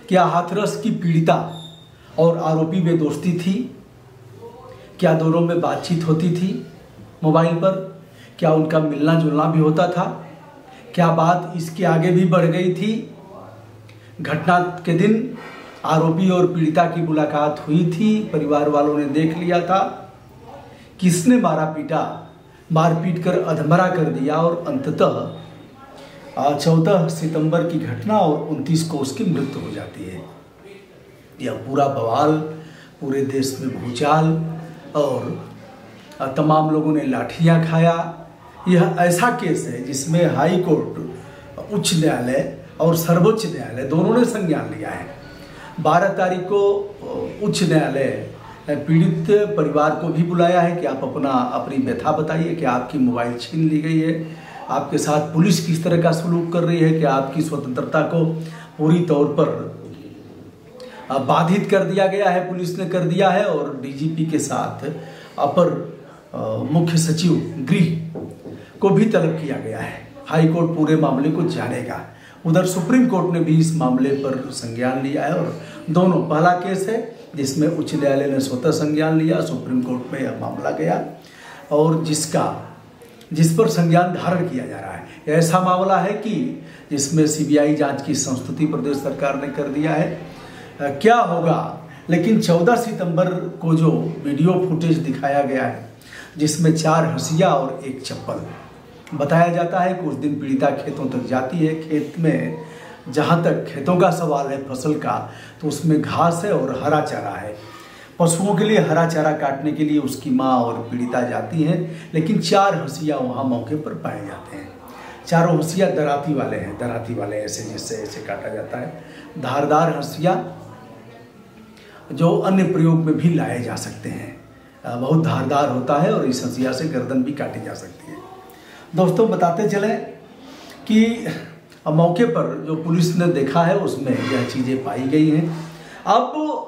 क्या हाथरस की पीड़िता और आरोपी में दोस्ती थी? क्या दोनों में बातचीत होती थी मोबाइल पर? क्या उनका मिलना जुलना भी होता था? क्या बात इसके आगे भी बढ़ गई थी? घटना के दिन आरोपी और पीड़िता की मुलाकात हुई थी, परिवार वालों ने देख लिया था। किसने मारा पीटा, मारपीट कर अधमरा कर दिया और अंततः 14 सितंबर की घटना और 29 को उसकी मृत्यु हो जाती है। यह पूरा बवाल, पूरे देश में भूचाल और तमाम लोगों ने लाठियां खाया। यह ऐसा केस है जिसमें हाई कोर्ट, उच्च न्यायालय और सर्वोच्च न्यायालय दोनों ने संज्ञान लिया है। 12 तारीख को उच्च न्यायालय पीड़ित परिवार को भी बुलाया है कि आप अपनी व्यथा बताइए कि आपकी मोबाइल छीन ली गई है, आपके साथ पुलिस किस तरह का सलूक कर रही है, कि आपकी स्वतंत्रता को पूरी तौर पर बाधित कर दिया गया है, पुलिस ने कर दिया है। और डीजीपी के साथ अपर मुख्य सचिव गृह को भी तलब किया गया है। हाई कोर्ट पूरे मामले को जानेगा। उधर सुप्रीम कोर्ट ने भी इस मामले पर संज्ञान लिया है और दोनों, पहला केस है जिसमें उच्च न्यायालय ने स्वतः संज्ञान लिया, सुप्रीम कोर्ट में यह मामला गया और जिस पर संज्ञान धारण किया जा रहा है। ऐसा मामला है कि जिसमें सीबीआई जांच की संस्तुति प्रदेश सरकार ने कर दिया है। क्या होगा, लेकिन 14 सितंबर को जो वीडियो फुटेज दिखाया गया है जिसमें 4 हंसिया और 1 चप्पल, बताया जाता है कि उस दिन पीड़िता खेतों तक जाती है। खेत में जहाँ तक खेतों का सवाल है, फसल का, तो उसमें घास है और हरा चारा है। पशुओं के लिए हरा चारा काटने के लिए उसकी माँ और पीड़िता जाती हैं, लेकिन 4 हंसिया वहाँ मौके पर पाए जाते हैं। चारों हंसिया दराती वाले हैं, दराती वाले ऐसे जिससे ऐसे काटा जाता है। धारदार हंसिया जो अन्य प्रयोग में भी लाए जा सकते हैं, बहुत धारदार होता है और इस हंसिया से गर्दन भी काटी जा सकती है। दोस्तों, बताते चलें कि मौके पर जो पुलिस ने देखा है उसमें यह चीज़ें पाई गई हैं। अब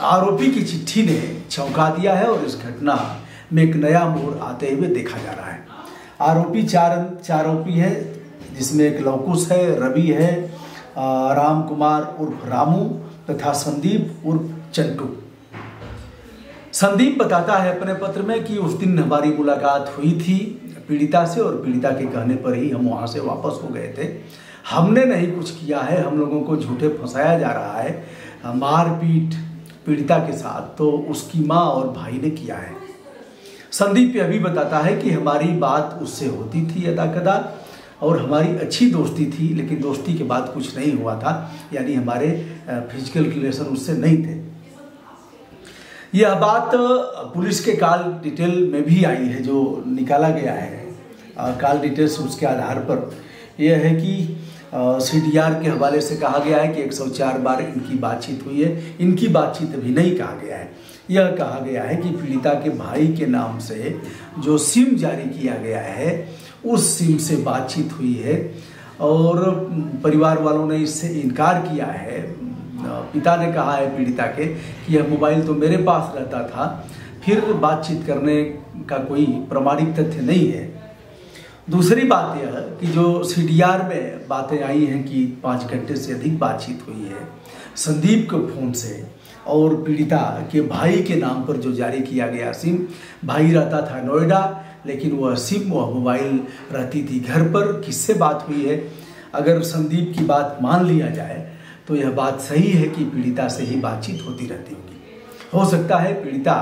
आरोपी की चिट्ठी ने चौंका दिया है और इस घटना में एक नया मोड़ आते हुए देखा जा रहा है। आरोपी चार आरोपी है, जिसमें एक लवकुश है, रवि है, राम कुमार उर्फ रामू तथा संदीप उर्फ चंटू। संदीप बताता है अपने पत्र में कि उस दिन हमारी मुलाकात हुई थी पीड़िता से और पीड़िता के कहने पर ही हम वहाँ से वापस हो गए थे। हमने नहीं कुछ किया है, हम लोगों को झूठे फंसाया जा रहा है। मारपीट पीड़िता के साथ तो उसकी माँ और भाई ने किया है। संदीप यह भी बताता है कि हमारी बात उससे होती थी यदा-कदा और हमारी अच्छी दोस्ती थी, लेकिन दोस्ती के बाद कुछ नहीं हुआ था, यानी हमारे फिजिकल रिलेशन उससे नहीं थे। यह बात पुलिस के कॉल डिटेल में भी आई है, जो निकाला गया है कॉल डिटेल्स, उसके आधार पर यह है कि सीडीआर के हवाले से कहा गया है कि 104 बार इनकी बातचीत हुई है। इनकी बातचीत अभी नहीं कहा गया है, यह कहा गया है कि पीड़िता के भाई के नाम से जो सिम जारी किया गया है उस सिम से बातचीत हुई है और परिवार वालों ने इससे इनकार किया है। पिता ने कहा है पीड़िता के कि यह मोबाइल तो मेरे पास रहता था, फिर बातचीत करने का कोई प्रमाणिक तथ्य नहीं है। दूसरी बात यह कि जो सीडीआर में बातें आई हैं कि 5 घंटे से अधिक बातचीत हुई है संदीप के फ़ोन से और पीड़िता के भाई के नाम पर जो जारी किया गया सिम, भाई रहता था नोएडा, लेकिन वह मोबाइल रहती थी घर पर। किससे बात हुई है? अगर संदीप की बात मान लिया जाए तो यह बात सही है कि पीड़िता से ही बातचीत होती रहती होगी। हो सकता है पीड़िता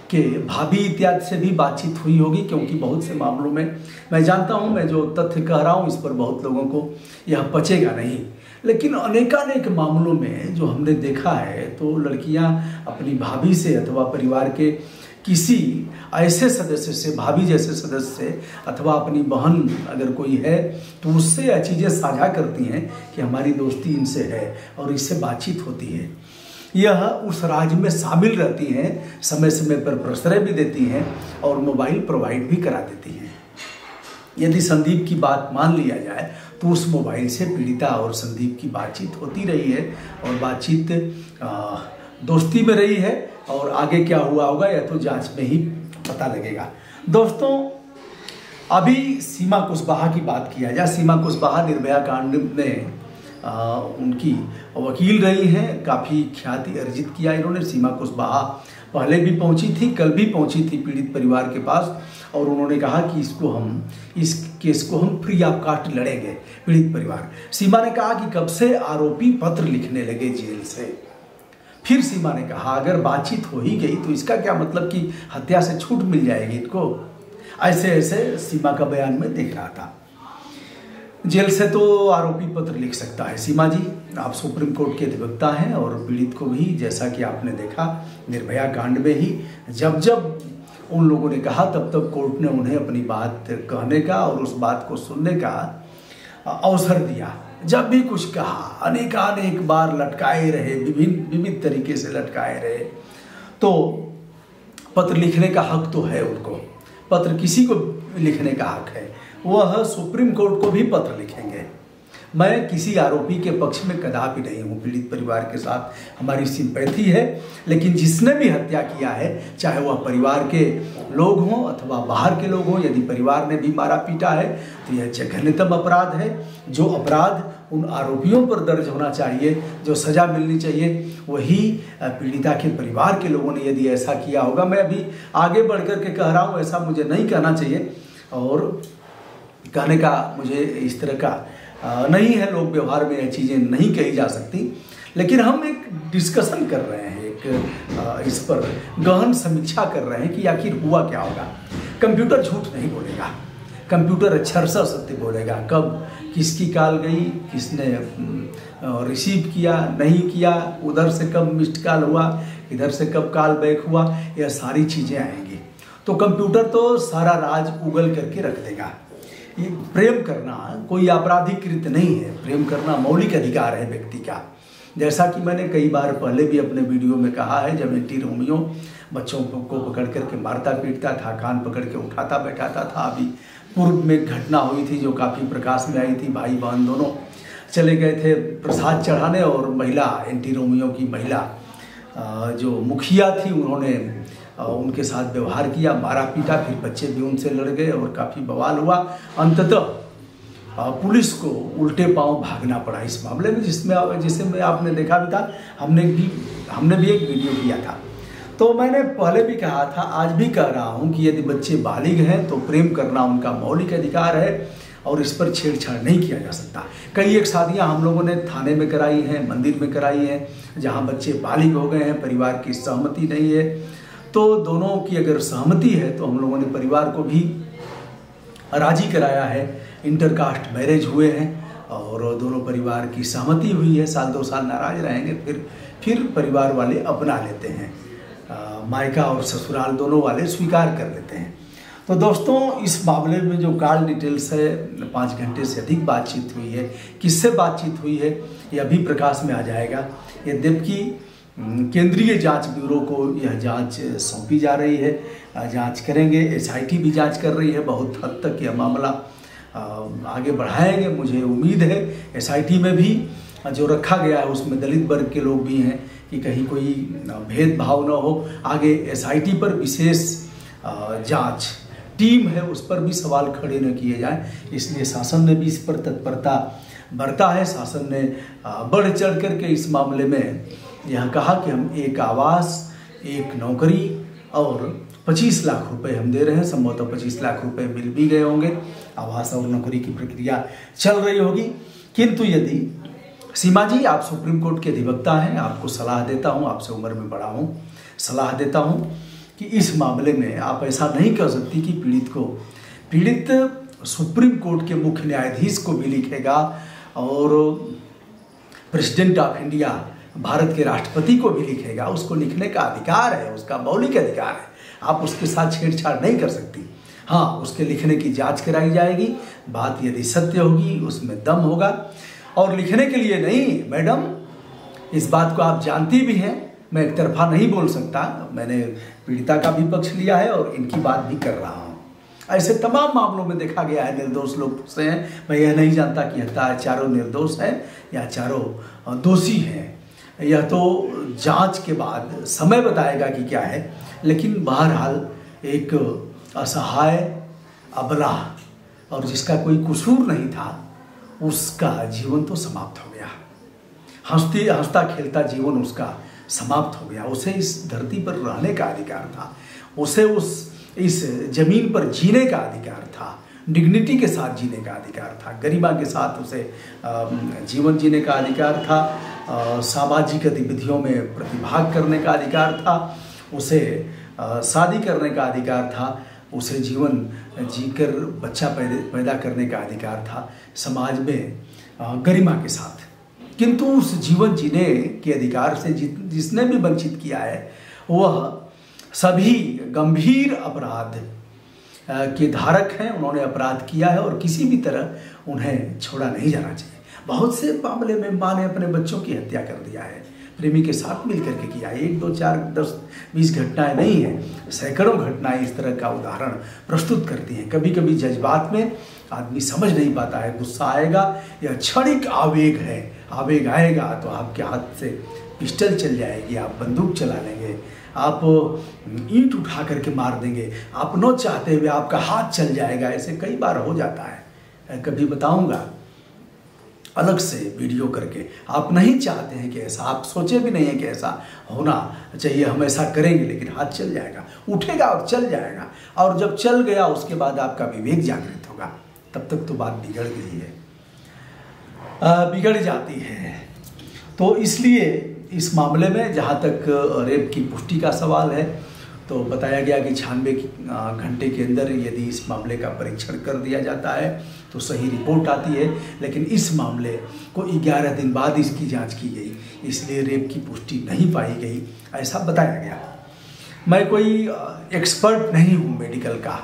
के भाभी इत्यादि से भी बातचीत हुई होगी, क्योंकि बहुत से मामलों में मैं जानता हूं, मैं जो तथ्य कह रहा हूं इस पर बहुत लोगों को यह पचेगा नहीं, लेकिन अनेकानेक मामलों में जो हमने देखा है तो लड़कियां अपनी भाभी से अथवा परिवार के किसी ऐसे सदस्य से, भाभी जैसे सदस्य से अथवा अपनी बहन अगर कोई है तो उससे यह चीज़ें साझा करती हैं कि हमारी दोस्ती इनसे है और इससे बातचीत होती है। यह उस राज में शामिल रहती हैं, समय समय पर प्रश्रय भी देती हैं और मोबाइल प्रोवाइड भी करा देती हैं। यदि संदीप की बात मान लिया जाए तो उस मोबाइल से पीड़िता और संदीप की बातचीत होती रही है और बातचीत दोस्ती में रही है और आगे क्या हुआ होगा यह तो जांच में ही पता लगेगा। दोस्तों, अभी सीमा कुशवाहा की बात किया जाए। सीमा कुशवाहा निर्भया कांड में उनकी वकील रही हैं, काफ़ी ख्याति अर्जित किया इन्होंने। सीमा कुशवाहा पहले भी पहुंची थी, कल भी पहुंची थी पीड़ित परिवार के पास, और उन्होंने कहा कि इस केस को हम फ्री ऑफ कॉस्ट लड़ेंगे। पीड़ित परिवार, सीमा ने कहा कि कब से आरोपी पत्र लिखने लगे जेल से। फिर सीमा ने कहा अगर बातचीत हो ही गई तो इसका क्या मतलब कि हत्या से छूट मिल जाएगी इनको। ऐसे ऐसे सीमा का बयान में देख रहा था। जेल से तो आरोपी पत्र लिख सकता है। सीमा जी, आप सुप्रीम कोर्ट के अधिवक्ता हैं और पीड़ित को भी, जैसा कि आपने देखा निर्भया कांड में ही, जब जब उन लोगों ने कहा तब तब कोर्ट ने उन्हें अपनी बात कहने का और उस बात को सुनने का अवसर दिया। जब भी कुछ कहा अनेकानेक बार लटकाए रहे, विभिन्न तरीके से लटकाए रहे। तो पत्र लिखने का हक तो है उनको, पत्र किसी को लिखने का हक है। वह सुप्रीम कोर्ट को भी पत्र लिखेंगे। मैं किसी आरोपी के पक्ष में कदापि नहीं हूँ, पीड़ित परिवार के साथ हमारी सिंपैथी है, लेकिन जिसने भी हत्या किया है, चाहे वह परिवार के लोग हों अथवा बाहर के लोग हों, यदि परिवार ने भी मारा पीटा है तो यह जघन्यतम अपराध है। जो अपराध उन आरोपियों पर दर्ज होना चाहिए, जो सज़ा मिलनी चाहिए, वही पीड़िता के परिवार के लोगों ने यदि ऐसा किया होगा। मैं अभी आगे बढ़ कर के कह रहा हूँ, ऐसा मुझे नहीं कहना चाहिए और कहने का मुझे इस तरह का नहीं है, लोक व्यवहार में यह चीज़ें नहीं कही जा सकती। लेकिन हम एक डिस्कशन कर रहे हैं, एक इस पर गहन समीक्षा कर रहे हैं कि आखिर हुआ क्या होगा। कंप्यूटर झूठ नहीं बोलेगा, कंप्यूटर अक्षरशः सत्य बोलेगा। कब किसकी कॉल गई, किसने रिसीव किया नहीं किया, उधर से कब मिस्ड कॉल हुआ, इधर से कब कॉल बैक हुआ, यह सारी चीज़ें आएंगी। तो कंप्यूटर तो सारा राज उगल करके रख देगा। ये प्रेम करना कोई आपराधिक कृत्य नहीं है, प्रेम करना मौलिक अधिकार है व्यक्ति का। जैसा कि मैंने कई बार पहले भी अपने वीडियो में कहा है, जब एंटी रोमियो बच्चों को पकड़ करके मारता पीटता था, कान पकड़ के उठाता बैठाता था। अभी पूर्व में एक घटना हुई थी जो काफ़ी प्रकाश में आई थी। भाई बहन दोनों चले गए थे प्रसाद चढ़ाने और महिला, एंटी रोमियो की महिला जो मुखिया थी, उन्होंने उनके साथ व्यवहार किया, मारा पीटा। फिर बच्चे भी उनसे लड़ गए और काफ़ी बवाल हुआ। अंततः पुलिस को उल्टे पांव भागना पड़ा इस मामले में, जिसमें आपने देखा भी था, हमने भी एक वीडियो किया था। तो मैंने पहले भी कहा था, आज भी कह रहा हूं कि यदि बच्चे बालिग हैं तो प्रेम करना उनका मौलिक अधिकार है और इस पर छेड़छाड़ नहीं किया जा सकता। कई एक शादियां हम लोगों ने थाने में कराई हैं, मंदिर में कराई हैं, जहां बच्चे बालिग हो गए हैं, परिवार की सहमति नहीं है। तो दोनों की अगर सहमति है तो हम लोगों ने परिवार को भी राजी कराया है। इंटरकास्ट मैरिज हुए हैं और दोनों परिवार की सहमति हुई है। साल 2 साल नाराज रहेंगे, फिर परिवार वाले अपना लेते हैं, मायका और ससुराल दोनों वाले स्वीकार कर लेते हैं। तो दोस्तों, इस मामले में जो कॉल डिटेल्स है, 5 घंटे से अधिक बातचीत हुई है, किससे बातचीत हुई है यह भी प्रकाश में आ जाएगा। यद्यपि केंद्रीय जांच ब्यूरो को यह जांच सौंपी जा रही है, जांच करेंगे। एसआईटी भी जांच कर रही है। बहुत हद तक यह मामला आगे बढ़ाएंगे, मुझे उम्मीद है। एसआईटी में भी जो रखा गया है उसमें दलित वर्ग के लोग भी हैं कि कहीं कोई भेदभाव न हो। आगे एसआईटी पर विशेष जांच टीम है, उस पर भी सवाल खड़े न किए जाएं। इसलिए शासन ने भी इस पर तत्परता बरता है। शासन ने बढ़ चढ़ करके इस मामले में यह कहा कि हम एक आवास, एक नौकरी और 25 लाख रुपए हम दे रहे हैं। संभवतः 25 लाख रुपए मिल भी गए होंगे। आवास और नौकरी की प्रक्रिया चल रही होगी। किंतु यदि सीमा जी, आप सुप्रीम कोर्ट के अधिवक्ता हैं, आपको सलाह देता हूं, आपसे उम्र में बड़ा हूं, सलाह देता हूं कि इस मामले में आप ऐसा नहीं कर सकती कि पीड़ित सुप्रीम कोर्ट के मुख्य न्यायाधीश को भी लिखेगा और प्रेसिडेंट ऑफ इंडिया, भारत के राष्ट्रपति को भी लिखेगा। उसको लिखने का अधिकार है, उसका मौलिक अधिकार है। आप उसके साथ छेड़छाड़ नहीं कर सकती। हाँ, उसके लिखने की जांच कराई जाएगी। बात यदि सत्य होगी, उसमें दम होगा। और लिखने के लिए नहीं मैडम, इस बात को आप जानती भी हैं, मैं एक तरफा नहीं बोल सकता। मैंने पीड़िता का भी पक्ष लिया है और इनकी बात भी कर रहा हूँ। ऐसे तमाम मामलों में देखा गया है निर्दोष लोग फंसे हैं। मैं यह नहीं जानता कि चारों निर्दोष हैं या चारों दोषी हैं। यह तो जांच के बाद समय बताएगा कि क्या है। लेकिन बहरहाल एक असहाय, अबला और जिसका कोई कसूर नहीं था, उसका जीवन तो समाप्त हो गया। हंसता खेलता जीवन उसका समाप्त हो गया। उसे इस धरती पर रहने का अधिकार था, उसे इस जमीन पर जीने का अधिकार था, डिग्निटी के साथ जीने का अधिकार था, गरिमा के साथ उसे जीवन जीने का अधिकार था, सामाजिक गतिविधियों में प्रतिभाग करने का अधिकार था, उसे शादी करने का अधिकार था, उसे जीवन जीकर बच्चा पैदा करने का अधिकार था, समाज में गरिमा के साथ। किंतु उस जीवन जीने के अधिकार से जिसने भी वंचित किया है वह सभी गंभीर अपराध के धारक हैं। उन्होंने अपराध किया है और किसी भी तरह उन्हें छोड़ा नहीं जाना चाहिए। बहुत से मामले में माँ ने अपने बच्चों की हत्या कर दिया है, प्रेमी के साथ मिलकर के किया है। 1, 2, 4, 10, 20 घटनाएं नहीं है, सैकड़ों घटनाएं इस तरह का उदाहरण प्रस्तुत करती हैं। कभी कभी जज्बात में आदमी समझ नहीं पाता है, गुस्सा आएगा या क्षणिक आवेग है, आवेग आएगा तो आपके हाथ से पिस्टल चल जाएगी, आप बंदूक चला लेंगे, आप ईंट उठा करके मार देंगे, आप न चाहते हुए आपका हाथ चल जाएगा। ऐसे कई बार हो जाता है, कभी बताऊंगा अलग से वीडियो करके। आप नहीं चाहते हैं कि ऐसा, आप सोचे भी नहीं है कि ऐसा होना चाहिए, हम ऐसा करेंगे, लेकिन हाथ चल जाएगा, उठेगा और चल जाएगा। और जब चल गया उसके बाद आपका विवेक जागृत होगा, तब तक तो बात बिगड़ गई है, बिगड़ जाती है। तो इसलिए इस मामले में जहाँ तक रेप की पुष्टि का सवाल है तो बताया गया कि 96 घंटे के अंदर यदि इस मामले का परीक्षण कर दिया जाता है तो सही रिपोर्ट आती है। लेकिन इस मामले को 11 दिन बाद इसकी जांच की गई, इसलिए रेप की पुष्टि नहीं पाई गई, ऐसा बताया गया। मैं कोई एक्सपर्ट नहीं हूँ मेडिकल का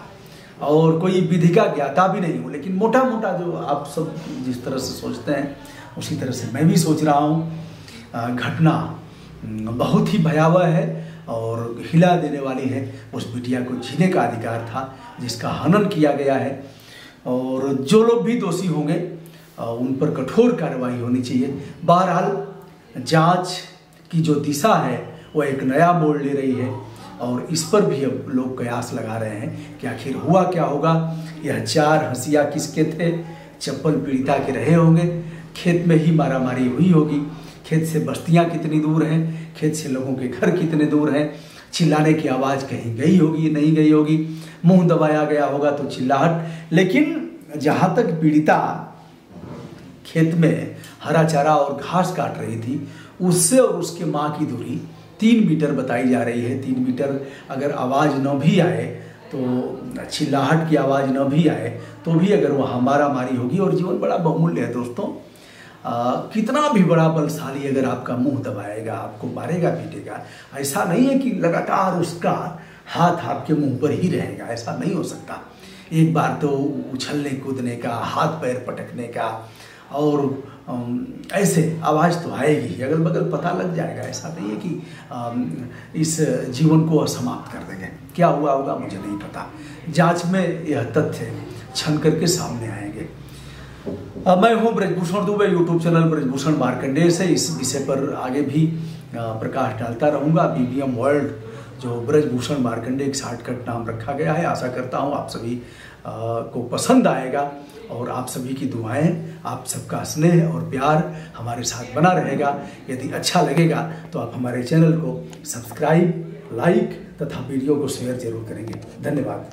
और कोई विधि का ज्ञाता भी नहीं हूँ, लेकिन मोटा मोटा जो आप सब जिस तरह से सोचते हैं उसी तरह से मैं भी सोच रहा हूँ। घटना बहुत ही भयावह है और हिला देने वाली है। उस बिटिया को जीने का अधिकार था जिसका हनन किया गया है, और जो लोग भी दोषी होंगे उन पर कठोर कार्रवाई होनी चाहिए। बहरहाल जांच की जो दिशा है वो एक नया मोड़ ले रही है और इस पर भी अब लोग कयास लगा रहे हैं कि आखिर हुआ क्या होगा। यह 4 हंसिया किसके थे? चप्पल पीड़िता के रहे होंगे, खेत में ही मारामारी हुई होगी, खेत से बस्तियां कितनी दूर हैं, खेत से लोगों के घर कितने दूर हैं, चिल्लाने की आवाज़ कहीं गई होगी नहीं गई होगी, मुंह दबाया गया होगा तो चिल्लाहट। लेकिन जहाँ तक पीड़िता खेत में हरा चारा और घास काट रही थी, उससे और उसके माँ की दूरी 3 मीटर बताई जा रही है। 3 मीटर अगर आवाज़ न भी आए तो चिल्लाहट की आवाज़ न भी आए तो भी अगर वहाँ मारामारी होगी। और जीवन बड़ा बहुमूल्य है दोस्तों। कितना भी बड़ा बलशाली अगर आपका मुंह दबाएगा, आपको मारेगा पीटेगा, ऐसा नहीं है कि लगातार उसका हाथ आपके मुंह पर ही रहेगा, ऐसा नहीं हो सकता। एक बार तो उछलने कूदने का, हाथ पैर पटकने का और ऐसे आवाज़ तो आएगी, अगल बगल पता लग जाएगा। ऐसा नहीं है कि इस जीवन को समाप्त कर देंगे। क्या हुआ होगा मुझे नहीं पता, जांच में यह तथ्य छन करके सामने आएंगे। मैं हूँ ब्रजभूषण दुबे, यूट्यूब चैनल ब्रजभूषण मार्कंडेय से इस विषय पर आगे भी प्रकाश डालता रहूँगा। BBM वर्ल्ड जो ब्रजभूषण मार्कंडेय एक शॉर्टकट नाम रखा गया है। आशा करता हूँ आप सभी को पसंद आएगा और आप सभी की दुआएं, आप सबका स्नेह और प्यार हमारे साथ बना रहेगा। यदि अच्छा लगेगा तो आप हमारे चैनल को सब्सक्राइब, लाइक तथा वीडियो को शेयर जरूर करेंगे। धन्यवाद।